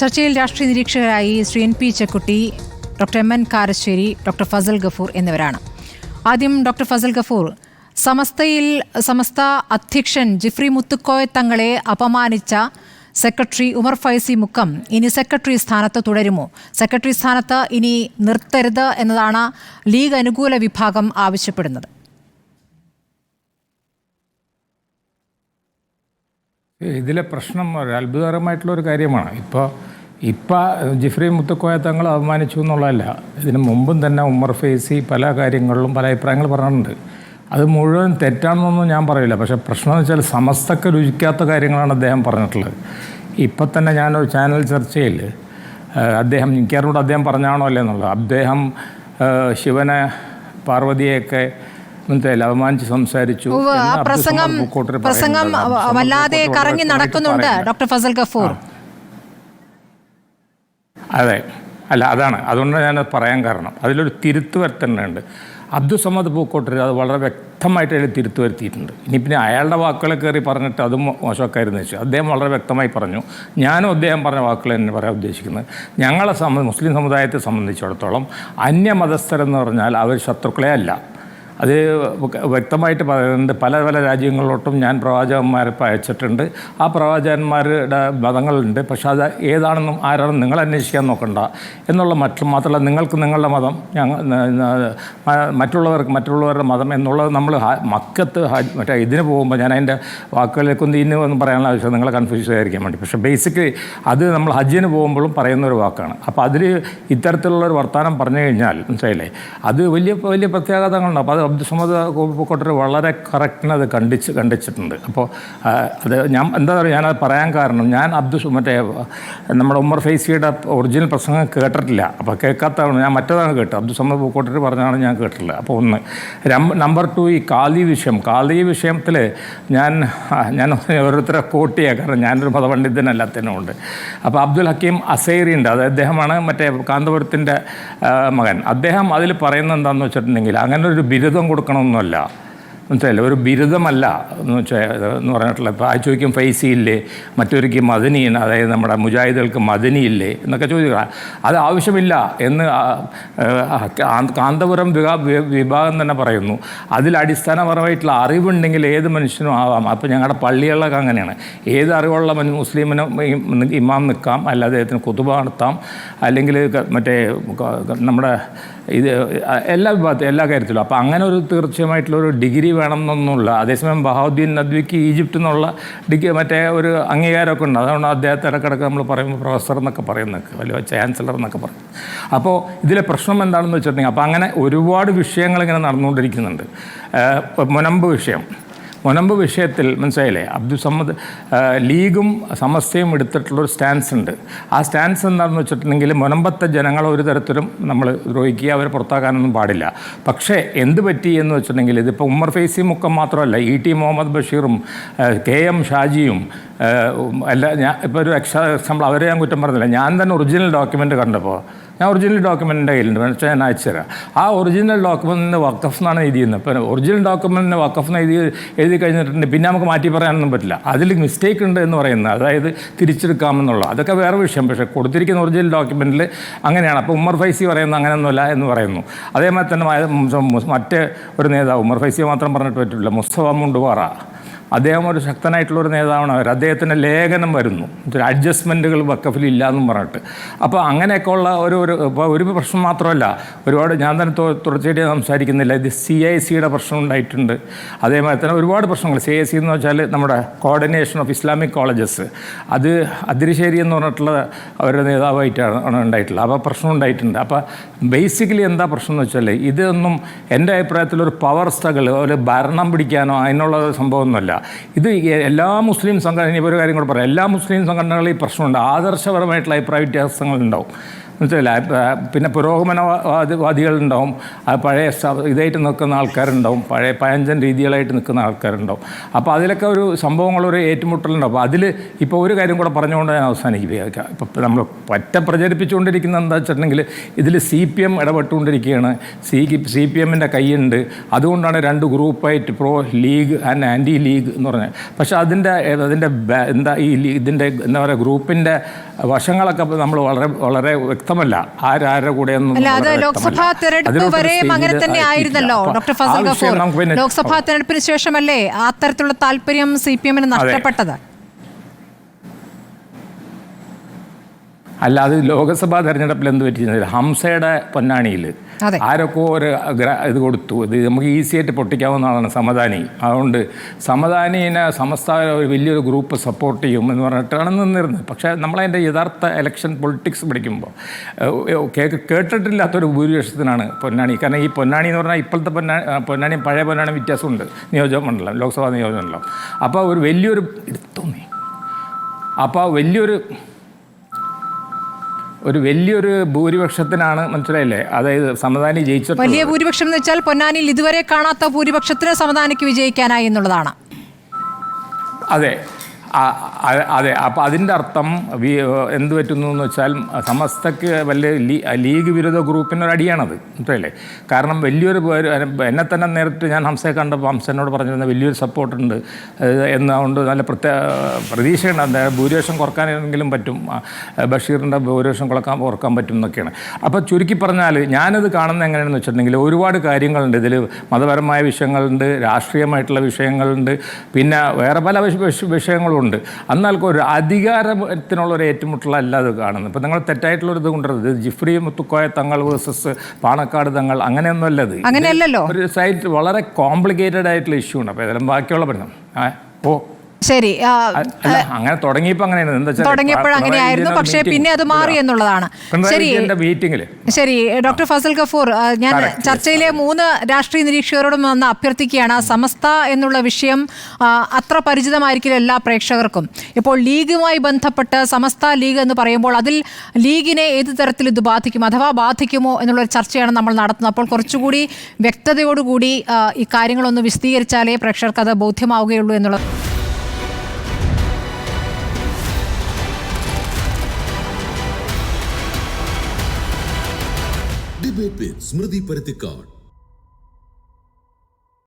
ചർച്ചയിൽ രാഷ്ട്രീയ നിരീക്ഷകരായി Shri N P Chekkutty, doctor M N Karassery, doctor Fazal Gafoor എന്നിവരാണ്. ആദ്യം ഡോക്ടർ ഫസൽ ഗഫൂർ, സമസ്ത അധ്യക്ഷൻ ജിഫ്രി മുത്തുക്കോയ തങ്ങളെ അപമാനിച്ച സെക്രട്ടറി ഉമർ ഫൈസി മുക്കം ഇനി സെക്രട്ടറി സ്ഥാനത്ത് തുടരുമോ? സെക്രട്ടറി സ്ഥാനത്ത് ഇനി നിർത്തരുത് എന്നതാണ് ലീഗ് അനുകൂല വിഭാഗം ആവശ്യപ്പെടുന്നത്. ഇതിലെ പ്രശ്നം അത്ഭുതകരമായിട്ടുള്ളൊരു കാര്യമാണ്. ഇപ്പോൾ ജിഫ്രി മുത്തുക്കോയ തങ്ങൾ അപമാനിച്ചു എന്നുള്ളതല്ല, ഇതിന് മുമ്പും തന്നെ ഉമർ ഫൈസി പല കാര്യങ്ങളിലും പല അഭിപ്രായങ്ങൾ പറഞ്ഞിട്ടുണ്ട്. അത് മുഴുവൻ തെറ്റാണെന്നൊന്നും ഞാൻ പറയില്ല. പക്ഷേ പ്രശ്നം എന്ന് വെച്ചാൽ സമസ്തക്ക് രുചിക്കാത്ത കാര്യങ്ങളാണ് അദ്ദേഹം പറഞ്ഞിട്ടുള്ളത്. ഇപ്പം തന്നെ ഞാനൊരു ചാനൽ ചർച്ചയിൽ അദ്ദേഹം, എനിക്കറിഞ്ഞൂടെ അദ്ദേഹം പറഞ്ഞാണോ അല്ലേ എന്നുള്ളത്, അദ്ദേഹം ശിവനെ പാർവതിയെയൊക്കെ അപമാനിച്ച് സംസാരിച്ചു. പ്രസംഗം വല്ലാതെ കറങ്ങി നടക്കുന്നുണ്ട് ഡോക്ടർ ഫസൽ ഗഫൂർ. അതെ, അല്ല അതാണ്, അതുകൊണ്ട് ഞാനത് പറയാൻ കാരണം അതിലൊരു തിരുത്ത് വരുത്തേണ്ടതുണ്ട്. അബ്ദുസമദ് പൂക്കോട്ടൂർ അത് വളരെ വ്യക്തമായിട്ട് അതിൽ തിരുത്ത് വരുത്തിയിട്ടുണ്ട്. ഇനി പിന്നെ അയാളുടെ വാക്കുകളെ കയറി പറഞ്ഞിട്ട് അതും മോശക്കാരെന്ന് വെച്ചു. അദ്ദേഹം വളരെ വ്യക്തമായി പറഞ്ഞു. ഞാനും അദ്ദേഹം പറഞ്ഞ വാക്കുകൾ തന്നെ പറയാൻ ഉദ്ദേശിക്കുന്നത്, ഞങ്ങളെ മുസ്ലിം സമുദായത്തെ സംബന്ധിച്ചിടത്തോളം അന്യമതസ്ഥരെന്ന് പറഞ്ഞാൽ അവർ ശത്രുക്കളെ അല്ല. അത് വ്യക്തമായിട്ട് പറയുന്നുണ്ട്. പല പല രാജ്യങ്ങളിലോട്ടും ഞാൻ പ്രവാചകന്മാരെ അയച്ചിട്ടുണ്ട്. ആ പ്രവാചകന്മാരുടെ മതങ്ങളുണ്ട്. പക്ഷെ അത് ഏതാണെന്നും ആരാണെന്നും നിങ്ങൾ അന്വേഷിക്കാൻ നോക്കണ്ട എന്നുള്ള മാത്രമല്ല, നിങ്ങൾക്ക് നിങ്ങളുടെ മതം, മറ്റുള്ളവരുടെ മതം എന്നുള്ളത് നമ്മൾ മക്കത്ത് മറ്റേ ഇതിന് പോകുമ്പോൾ, ഞാൻ അതിൻ്റെ വാക്കുകളിലേക്കൊന്നും ഇന്ന് പറയാനുള്ള ആവശ്യം നിങ്ങളെ കൺഫ്യൂസ് ചെയ്യാതിരിക്കാൻ വേണ്ടി, പക്ഷേ ബേസിക്കലി അത് നമ്മൾ ഹജ്ജിന് പോകുമ്പോഴും പറയുന്നൊരു വാക്കാണ്. അപ്പോൾ അതിൽ ഇത്തരത്തിലുള്ളൊരു വർത്തമാനം പറഞ്ഞു കഴിഞ്ഞാൽ മനസ്സിലായില്ലേ, അത് വലിയ വലിയ പ്രത്യാഘാതങ്ങളുണ്ട്. അപ്പോൾ അത് അബ്ദുസമദ് പൂക്കോട്ടൂർ വളരെ കറക്റ്റിന് അത് കണ്ടിച്ചിട്ടുണ്ട്. അപ്പോൾ അത് ഞാൻ എന്താ പറയുക, ഞാനത് പറയാൻ കാരണം, ഞാൻ മറ്റേ നമ്മുടെ ഉമർ ഫൈസിയുടെ ഒറിജിനൽ പ്രസംഗം കേട്ടിട്ടില്ല. അപ്പോൾ കേൾക്കാത്തതാണ്, ഞാൻ മറ്റേതാണ് കേട്ടത്. അബ്ദുസമദ് പൂക്കോട്ടൂർ പറഞ്ഞാണ് ഞാൻ കേട്ടിട്ടുള്ളത്. അപ്പോൾ ഒന്ന്. നമ്പർ 2, ഈ കാലി വിഷയത്തിൽ ഞാൻ ഓരോരുത്തരെ കോട്ട് ചെയ്യാം, കാരണം ഞാനൊരു മതപണ്ഡിതനല്ലാത്തതിനുമുണ്ട്. അപ്പോൾ അബ്ദുൽ ഹക്കീം അസൈറി ഉണ്ട്, അത് അദ്ദേഹമാണ് മറ്റേ കാന്തപുരത്തിൻ്റെ മകൻ. അദ്ദേഹം അതിൽ പറയുന്നത് എന്താണെന്ന് വെച്ചിട്ടുണ്ടെങ്കിൽ, അങ്ങനെ ഒരു ബിരുദം കൊടുക്കണമെന്നല്ല, മനസ്സിലായില്ലേ, ഒരു ബിരുദമല്ല എന്ന് പറഞ്ഞിട്ടുള്ള. ഇപ്പോൾ ആ ചോദിക്കും ഫൈസി ഇല്ലേ, മറ്റൊരുക്ക് മദനിയാണ്, അതായത് നമ്മുടെ മുജാഹിദുകൾക്ക് മദനി ഇല്ലേ എന്നൊക്കെ ചോദിക്കുക. അത് ആവശ്യമില്ല എന്ന് കാന്തപുരം വിഭാഗം തന്നെ പറയുന്നു. അതിൽ അടിസ്ഥാനപരമായിട്ടുള്ള അറിവുണ്ടെങ്കിൽ ഏത് മനുഷ്യനും ആവാം. അപ്പോൾ ഞങ്ങളുടെ പള്ളികളിലൊക്കെ അങ്ങനെയാണ്. ഏത് അറിവുള്ള മുസ്ലിമിനും ഇമാം നിൽക്കാം, അല്ല അദ്ദേഹത്തിന് കുതുബ നടത്താം, അല്ലെങ്കിൽ മറ്റേ നമ്മുടെ ഇത് എല്ലാ വിഭാഗത്തിലും എല്ലാ കാര്യത്തിലും. അപ്പോൾ അങ്ങനെ ഒരു തീർച്ചയായിട്ടുള്ളൊരു ഡിഗ്രി വേണമെന്നൊന്നുമില്ല. അതേസമയം ബഹാവുദ്ദീൻ നദ്വിക്ക് ഈജിപ്തിൽ നിന്നുള്ള മറ്റേ ഒരു അംഗീകാരമൊക്കെ ഉണ്ട്. അതുകൊണ്ട് അദ്ദേഹത്തെ ഇടക്കിടക്ക് നമ്മൾ പറയുമ്പോൾ പ്രൊഫസർ എന്നൊക്കെ പറയുന്നൊക്കെ, വലിയ ചാൻസലർ എന്നൊക്കെ പറയും. അപ്പോൾ ഇതിലെ പ്രശ്നം എന്താണെന്ന് വെച്ചിട്ടുണ്ടെങ്കിൽ, അപ്പോൾ അങ്ങനെ ഒരുപാട് വിഷയങ്ങളിങ്ങനെ നടന്നുകൊണ്ടിരിക്കുന്നുണ്ട്. മുനമ്പ് വിഷയത്തിൽ മനസ്സിലായില്ലേ, അബ്ദുസമദ് ലീഗും സമസ്തയും എടുത്തിട്ടുള്ളൊരു സ്റ്റാൻസ് ഉണ്ട്. ആ സ്റ്റാൻസ് എന്താണെന്ന് വെച്ചിട്ടുണ്ടെങ്കിൽ, മുനമ്പത്തെ ജനങ്ങളെ ഒരു തരത്തിലും നമ്മൾ ദ്രോഹിക്കുക, അവരെ പുറത്താക്കാനൊന്നും പാടില്ല. പക്ഷേ എന്ത് പറ്റി എന്ന് വെച്ചിട്ടുണ്ടെങ്കിൽ, ഇതിപ്പോൾ ഉമർ ഫൈസി മുക്കം മാത്രമല്ല, ET മുഹമ്മദ് ബഷീറും KM ഷാജിയും ഞാൻ ഇപ്പോൾ ഒരു എക്സാമ്പിൾ അവരെ ഞാൻ കുറ്റം പറഞ്ഞില്ല. ഞാൻ തന്നെ ഒറിജിനൽ ഡോക്യുമെൻ്റ് കണ്ടപ്പോൾ, ഞാൻ ഒറിജിനൽ ഡോക്യുമെൻ്റിൻ്റെ കയ്യിലുണ്ട്, പക്ഷേ ഞാൻ അയച്ചുതരാം. ആ ഒറിജിനൽ ഡോക്യുമെൻറ്റിന് വഖഫ് എന്നാണ് എഴുതിയിരുന്നത്. ഇപ്പോൾ ഒറിജിനൽ ഡോക്യുമെൻറ്റിന് വഖഫ് എന്ന് എഴുതി കഴിഞ്ഞിട്ടുണ്ട്, പിന്നെ നമുക്ക് മാറ്റി പറയാനൊന്നും പറ്റില്ല. അതിൽ മിസ്റ്റേക്ക് ഉണ്ട് എന്ന് പറയുന്നത്, അതായത് തിരിച്ചെടുക്കാമെന്നുള്ള, അതൊക്കെ വേറെ വിഷയം. പക്ഷേ കൊടുത്തിരിക്കുന്ന ഒറിജിനൽ ഡോക്യുമെൻറ്റിൽ അങ്ങനെയാണ്. അപ്പോൾ ഉമർ ഫൈസി പറയുന്നത് അങ്ങനെയൊന്നുമല്ല എന്ന് പറയുന്നു. അതേമാതിരി തന്നെ മറ്റേ ഒരു നേതാവ്, ഉമർ ഫൈസിയെ മാത്രം പറഞ്ഞിട്ട് പറ്റില്ല, മുസ്തഫ മുണ്ടുപാറ, അദ്ദേഹം ഒരു ശക്തനായിട്ടുള്ളൊരു നേതാവാണ്. അദ്ദേഹത്തിൻ്റെ ലേഖനം വരുന്നു, അഡ്ജസ്റ്റ്മെൻറ്റുകൾ വഖഫിലില്ല എന്നും പറഞ്ഞിട്ട്. അപ്പോൾ അങ്ങനെയൊക്കെ ഉള്ള ഒരു പ്രശ്നം മാത്രമല്ല, ഒരുപാട് ഞാൻ തന്നെ തുടർച്ചയായിട്ട് സംസാരിക്കുന്നില്ല, ഇത് CICയുടെ പ്രശ്നം ഉണ്ടായിട്ടുണ്ട്. അതേമാതിരി തന്നെ ഒരുപാട് പ്രശ്നങ്ങൾ. CIC എന്ന് വെച്ചാൽ നമ്മുടെ കോർഡിനേഷൻ ഓഫ് ഇസ്ലാമിക് കോളേജസ്, അത് അതിരിശ്ശേരി എന്ന് പറഞ്ഞിട്ടുള്ള അവരുടെ നേതാവായിട്ടാണ് ഉണ്ടായിട്ടുള്ളത്. അപ്പോൾ പ്രശ്നം ഉണ്ടായിട്ടുണ്ട്. അപ്പോൾ ബേസിക്കലി എന്താ പ്രശ്നം എന്ന് വെച്ചാൽ, ഇതൊന്നും എൻ്റെ അഭിപ്രായത്തിൽ ഒരു പവർ സ്ട്രഗിൾ, ഒരു ഭരണം പിടിക്കാനോ അതിനുള്ള സംഭവമൊന്നുമല്ല. ഇത് എല്ലാ മുസ്ലിം സംഘടന, ഒരു കാര്യം കൂടെ പറയാം, എല്ലാ മുസ്ലിം സംഘടനകളിൽ ഈ പ്രശ്നമുണ്ട്. ആദർശപരമായിട്ടുള്ള അഭിപ്രായ വ്യത്യാസങ്ങളുണ്ടാവും, മനസ്സിലായില്ല. പിന്നെ പുരോഗമനവാദികളുണ്ടാവും, പഴയ ഇതായിട്ട് നിൽക്കുന്ന ആൾക്കാരുണ്ടാവും, പഴയ പഴഞ്ചൻ രീതികളായിട്ട് നിൽക്കുന്ന ആൾക്കാരുണ്ടാവും. അപ്പോൾ അതിലൊക്കെ ഒരു സംഭവങ്ങളൊരു ഏറ്റുമുട്ടലുണ്ടാവും. അപ്പോൾ അതിൽ ഇപ്പോൾ ഒരു കാര്യം കൂടെ പറഞ്ഞുകൊണ്ട് ഞാൻ അവസാനിപ്പിക്കുക. ഇപ്പോൾ നമ്മൾ പ്രചരിപ്പിച്ചുകൊണ്ടിരിക്കുന്നത് എന്താ വെച്ചിട്ടുണ്ടെങ്കിൽ, ഇതിൽ CPM ഇടപെട്ടുകൊണ്ടിരിക്കുകയാണ്, CPMൻ്റെ കൈയുണ്ട്, അതുകൊണ്ടാണ് 2 ഗ്രൂപ്പായിട്ട് pro league and anti league എന്ന് പറഞ്ഞത്. പക്ഷേ അതിൻ്റെ എന്താ ഈ ഇതിൻ്റെ എന്താ പറയുക, ഗ്രൂപ്പിൻ്റെ വശങ്ങളൊക്കെ നമ്മൾ വളരെ വളരെ വ്യക്തമല്ല, ആരാരുടെ കൂടെയൊന്നും. അല്ല, അത് ലോക്സഭാ തെരഞ്ഞെടുപ്പ് വരെയും അങ്ങനെ തന്നെ ആയിരുന്നല്ലോ ഡോക്ടർ ഫസൽ ഗഫൂർ. ലോക്സഭാ തെരഞ്ഞെടുപ്പിന് ശേഷമല്ലേ അത്തരത്തിലുള്ള താല്പര്യം CPM നഷ്ടപ്പെട്ടത്? അല്ല, അത് ലോക്സഭാ തെരഞ്ഞെടുപ്പിൽ എന്ത് പറ്റിയിരുന്നില്ല, ഹംസയുടെ പൊന്നാണിയിൽ ആരൊക്കെ ഒരു ഇത് കൊടുത്തു. ഇത് നമുക്ക് ഈസി ആയിട്ട് പൊട്ടിക്കാവുന്നതാണ് സമദാനി. അതുകൊണ്ട് സമദാനീനെ സമസ്ത ഒരു വലിയൊരു ഗ്രൂപ്പ് സപ്പോർട്ട് ചെയ്യും എന്ന് പറഞ്ഞിട്ടാണ് നിന്നിരുന്നത്. പക്ഷേ നമ്മളതിൻ്റെ യഥാർത്ഥ ഇലക്ഷൻ പൊളിറ്റിക്സ് പഠിക്കുമ്പോൾ കേട്ടിട്ടില്ലാത്തൊരു ഭൂരിപക്ഷത്തിനാണ് പൊന്നാനി. കാരണം ഈ പൊന്നാനി എന്ന് പറഞ്ഞാൽ ഇപ്പോഴത്തെ പൊന്നാനി പഴയ പൊന്നാനി വ്യത്യാസമുണ്ട്, നിയോജകമണ്ഡലം, ലോക്സഭാ നിയോജകമണ്ഡലം. അപ്പോൾ ഒരു വലിയൊരു തോന്നി, അപ്പോൾ വലിയൊരു ഭൂരിപക്ഷത്തിനാണ്, മനസ്സിലായില്ലേ, അതായത് സമദാനി ജയിച്ചത്. വലിയ ഭൂരിപക്ഷം എന്ന് വെച്ചാൽ പൊന്നാനിയിൽ ഇതുവരെ കാണാത്ത ഭൂരിപക്ഷത്തിന് സമദാനിക്ക് വിജയിക്കാനായി എന്നുള്ളതാണ്. അതെ അതെ. അപ്പോൾ അതിൻ്റെ അർത്ഥം എന്ത് പറ്റുന്നു എന്ന് വെച്ചാൽ സമസ്തക്ക് വലിയ ലീഗ് വിരുദ്ധ ഗ്രൂപ്പിനൊരടിയാണത്, മനസ്സിലല്ലേ. കാരണം വലിയൊരു എന്നെ തന്നെ നേരിട്ട് ഞാൻ ഹംസയെ കണ്ടപ്പോൾ ഹംസനോട് പറഞ്ഞിരുന്ന വലിയൊരു സപ്പോർട്ടുണ്ട് എന്നതുകൊണ്ട് നല്ല പ്രതീക്ഷയുണ്ട്. എന്തായാലും ഭൂരിപക്ഷം കുറക്കാനെങ്കിലും പറ്റും, ബഷീറിൻ്റെ ഭൂരിപക്ഷം കുറക്കാൻ പറ്റും എന്നൊക്കെയാണ്. അപ്പോൾ ചുരുക്കി പറഞ്ഞാൽ ഞാനത് കാണുന്നത് എങ്ങനെയാണെന്ന് വെച്ചിട്ടുണ്ടെങ്കിൽ ഒരുപാട് കാര്യങ്ങളുണ്ട് ഇതിൽ. മതപരമായ വിഷയങ്ങളുണ്ട്, രാഷ്ട്രീയമായിട്ടുള്ള വിഷയങ്ങളുണ്ട്, പിന്നെ വേറെ പല വിഷയങ്ങളും ഉണ്ട്. എന്നാൽ ഒരു അധികാരത്തിനുള്ളൊരു ഏറ്റുമുട്ടലല്ല അത് കാണുന്നത്. ഇപ്പം നിങ്ങൾ തെറ്റായിട്ടുള്ളൊരു ഇത് കൊണ്ടുവരുന്നത് ജിഫ്രി മുത്തുക്കോയ തങ്ങൾ വേഴ്സസ് പാണക്കാട് തങ്ങൾ അങ്ങനെയൊന്നുമല്ലത്. അങ്ങനെയല്ലല്ലോ. ഒരു സൈറ്റ് വളരെ കോംപ്ലിക്കേറ്റഡ് ആയിട്ടുള്ള ഇഷ്യൂ ഉണ്ട്. അപ്പോൾ ഇതെല്ലാം ബാക്കിയുള്ള പ്രശ്നം ശരി, അങ്ങനെ തുടങ്ങിയപ്പോൾ അങ്ങനെയാണ്, തുടങ്ങിയപ്പോൾ അങ്ങനെയായിരുന്നു. പക്ഷേ പിന്നെ അത് മാറി എന്നുള്ളതാണ്. ശരി ഡോക്ടർ ഫസൽ ഗഫൂർ, ഞാൻ ചർച്ചയിലെ 3 രാഷ്ട്രീയ നിരീക്ഷകരോടും വന്ന് അഭ്യർത്ഥിക്കുകയാണ്. സമസ്ത എന്നുള്ള വിഷയം അത്ര പരിചിതമായിരിക്കില്ല എല്ലാ പ്രേക്ഷകർക്കും. ഇപ്പോൾ ലീഗുമായി ബന്ധപ്പെട്ട് സമസ്ത ലീഗ് എന്ന് പറയുമ്പോൾ അതിൽ ലീഗിനെ ഏത് തരത്തിൽ ഇത് ബാധിക്കും അഥവാ ബാധിക്കുമോ എന്നുള്ളൊരു ചർച്ചയാണ് നമ്മൾ നടത്തുന്നത്. അപ്പോൾ കുറച്ചുകൂടി വ്യക്തതയോടുകൂടി ഈ കാര്യങ്ങളൊന്ന് വിശദീകരിച്ചാലേ പ്രേക്ഷകർക്ക് അത് ബോധ്യമാവുകയുള്ളൂ എന്നുള്ളത്. Debate with Smriti Parittikad.